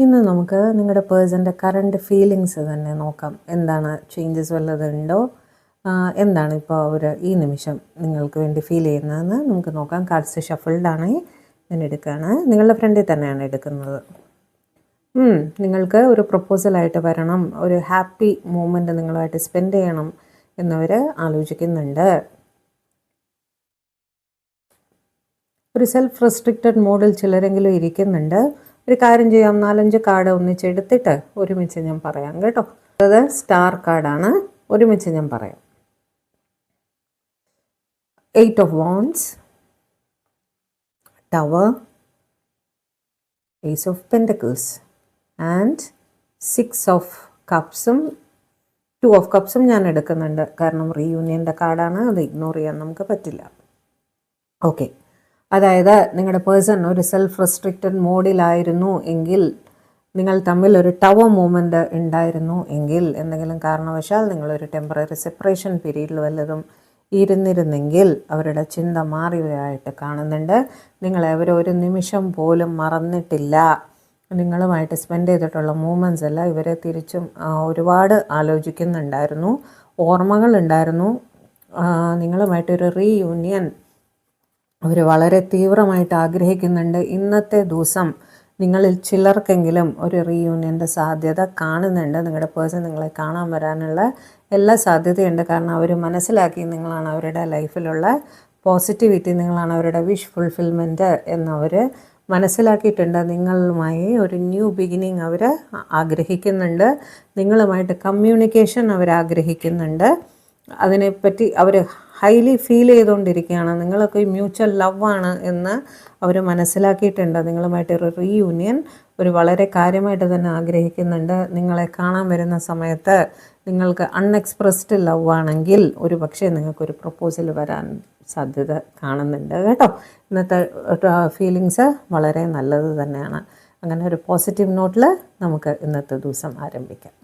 ഇന്ന് നമുക്ക് നിങ്ങളുടെ പേഴ്സൻ്റെ കറണ്ട് ഫീലിങ്സ് തന്നെ നോക്കാം. എന്താണ് ചേഞ്ചസ് വല്ലതുണ്ടോ, എന്താണ് ഇപ്പോൾ അവർ ഈ നിമിഷം നിങ്ങൾക്ക് വേണ്ടി ഫീൽ ചെയ്യുന്നതെന്ന് നമുക്ക് നോക്കാം. കാർഡ്സ് ഷഫിൾഡാണ് ഞാൻ എടുക്കുകയാണ്. നിങ്ങളുടെ ഫ്രണ്ടിൽ തന്നെയാണ് എടുക്കുന്നത്. നിങ്ങൾക്ക് ഒരു പ്രപ്പോസലായിട്ട് വരണം, ഒരു ഹാപ്പി മൂമെൻറ്റ് നിങ്ങളുമായിട്ട് സ്പെൻഡ് ചെയ്യണം എന്നവർ ആലോചിക്കുന്നുണ്ട്. ഒരു സെൽഫ് റെസ്ട്രിക്റ്റഡ് മോഡിൽ ചിലരെങ്കിലും ഇരിക്കുന്നുണ്ട്. ഒരു കാര്യം ചെയ്യാം, 4-5 കാർഡ് ഒന്നിച്ചെടുത്തിട്ട് ഒരുമിച്ച് ഞാൻ പറയാം കേട്ടോ. അത് സ്റ്റാർ കാർഡാണ്, ഒരുമിച്ച് ഞാൻ പറയാം. 8 of Wands, Tower, Ace of Pentacles and 6 of Cupsഉം 2 of Cupsഉം ഞാൻ എടുക്കുന്നുണ്ട്. കാരണം റീയൂണിയൻ്റെ കാർഡാണ്, അത് ഇഗ്നോർ ചെയ്യാൻ നമുക്ക് പറ്റില്ല. ഓക്കെ, അതായത് നിങ്ങളുടെ പേഴ്സൺ ഒരു സെൽഫ് റെസ്ട്രിക്റ്റഡ് മോഡിലായിരുന്നു എങ്കിൽ, നിങ്ങൾ തമ്മിൽ ഒരു ടവർ മൂവ്മെൻറ്റ് ഉണ്ടായിരുന്നു എങ്കിൽ, എന്തെങ്കിലും കാരണവശാൽ നിങ്ങളൊരു ടെമ്പററി സെപ്പറേഷൻ പീരീഡിൽ വല്ലതും ഇരുന്നിരുന്നെങ്കിൽ അവരുടെ ചിന്ത മാറിയതായിട്ട് കാണുന്നുണ്ട്. നിങ്ങളെ അവർ ഒരു നിമിഷം പോലും മറന്നിട്ടില്ല. നിങ്ങളുമായിട്ട് സ്പെൻഡ് ചെയ്തിട്ടുള്ള മൂമെൻറ്റ്സ് എല്ലാം ഇവരെ തിരിച്ചും ഒരുപാട് ആലോചിക്കുന്നുണ്ടായിരുന്നു, ഓർമ്മകളുണ്ടായിരുന്നു. നിങ്ങളുമായിട്ടൊരു റീയൂണിയൻ അവർ വളരെ തീവ്രമായിട്ട് ആഗ്രഹിക്കുന്നുണ്ട്. ഇന്നത്തെ ദിവസം നിങ്ങളിൽ ചിലർക്കെങ്കിലും ഒരു റീയൂണിയൻ്റെ സാധ്യത കാണുന്നുണ്ട്. നിങ്ങളുടെ പേഴ്സൺ നിങ്ങളെ കാണാൻ വരാനുള്ള എല്ലാ സാധ്യതയുണ്ട്. കാരണം അവർ മനസ്സിലാക്കി നിങ്ങളാണ് അവരുടെ ലൈഫിലുള്ള പോസിറ്റിവിറ്റി, നിങ്ങളാണ് അവരുടെ വിഷ് ഫുൾഫിൽമെൻറ്റ് എന്നവർ മനസ്സിലാക്കിയിട്ടുണ്ട്. നിങ്ങളുമായി ഒരു ന്യൂ ബിഗിനിങ് അവർ ആഗ്രഹിക്കുന്നുണ്ട്. നിങ്ങളുമായിട്ട് കമ്മ്യൂണിക്കേഷൻ അവർ ആഗ്രഹിക്കുന്നുണ്ട്. അതിനെപ്പറ്റി അവർ ഹൈലി ഫീൽ ചെയ്തുകൊണ്ടിരിക്കുകയാണ്. നിങ്ങളൊക്കെ മ്യൂച്വൽ ലവാണ് എന്ന് അവർ മനസ്സിലാക്കിയിട്ടുണ്ട്. നിങ്ങളുമായിട്ടൊരു റീയൂണിയൻ ഒരു വളരെ കാര്യമായിട്ട് തന്നെ ആഗ്രഹിക്കുന്നുണ്ട്. നിങ്ങളെ കാണാൻ വരുന്ന സമയത്ത് നിങ്ങൾക്ക് അൺഎക്സ്പ്രസ്ഡ് ലവ് ആണെങ്കിൽ ഒരു പക്ഷേ നിങ്ങൾക്കൊരു പ്രപ്പോസൽ വരാൻ സാധ്യത കാണുന്നുണ്ട് കേട്ടോ. ഇന്നത്തെ ഫീലിങ്സ് വളരെ നല്ലത് തന്നെയാണ്. അങ്ങനെ ഒരു പോസിറ്റീവ് നോട്ടിൽ നമുക്ക് ഇന്നത്തെ ദിവസം ആരംഭിക്കാം.